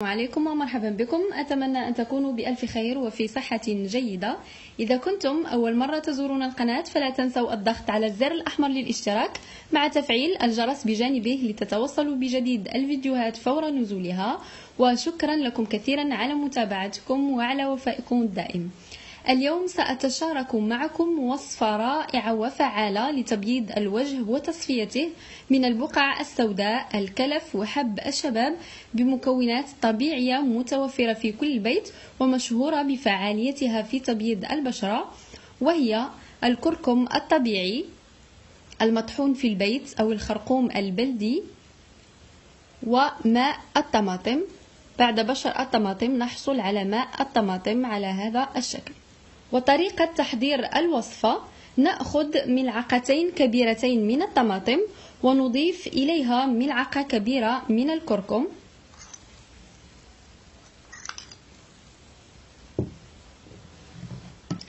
السلام عليكم ومرحبا بكم. أتمنى أن تكونوا بألف خير وفي صحة جيدة. إذا كنتم أول مرة تزورون القناة فلا تنسوا الضغط على الزر الأحمر للاشتراك مع تفعيل الجرس بجانبه لتتوصلوا بجديد الفيديوهات فور نزولها، وشكرا لكم كثيرا على متابعتكم وعلى وفائكم الدائم. اليوم سأتشارك معكم وصفة رائعة وفعالة لتبييض الوجه وتصفيته من البقع السوداء، الكلف وحب الشباب، بمكونات طبيعية متوفرة في كل بيت ومشهورة بفعاليتها في تبييض البشرة، وهي الكركم الطبيعي المطحون في البيت أو الخرقوم البلدي، وماء الطماطم. بعد بشر الطماطم نحصل على ماء الطماطم على هذا الشكل. وطريقة تحضير الوصفة: نأخذ ملعقتين كبيرتين من الطماطم ونضيف إليها ملعقة كبيرة من الكركم،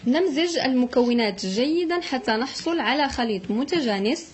نمزج المكونات جيدا حتى نحصل على خليط متجانس،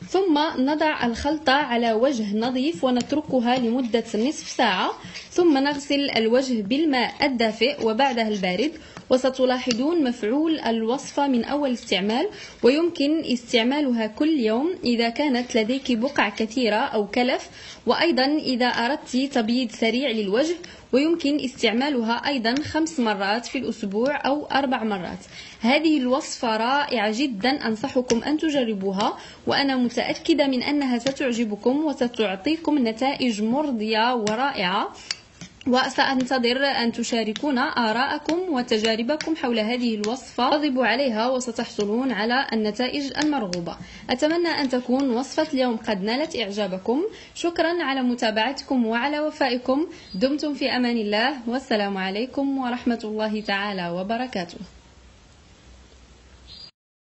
ثم نضع الخلطة على وجه نظيف ونتركها لمدة نصف ساعة، ثم نغسل الوجه بالماء الدافئ وبعدها البارد. وستلاحظون مفعول الوصفة من أول استعمال، ويمكن استعمالها كل يوم إذا كانت لديك بقع كثيرة أو كلف، وأيضا إذا أردت تبييض سريع للوجه، ويمكن استعمالها أيضا 5 مرات في الأسبوع أو 4 مرات. هذه الوصفة رائعة جدا، أنصحكم أن تجربوها، وأنا متأكدة من أنها ستعجبكم وستعطيكم نتائج مرضية ورائعة. وسأنتظر أن تشاركونا آراءكم وتجاربكم حول هذه الوصفة، واظبوا عليها وستحصلون على النتائج المرغوبة. أتمنى أن تكون وصفة اليوم قد نالت إعجابكم. شكرا على متابعتكم وعلى وفائكم. دمتم في أمان الله، والسلام عليكم ورحمة الله تعالى وبركاته.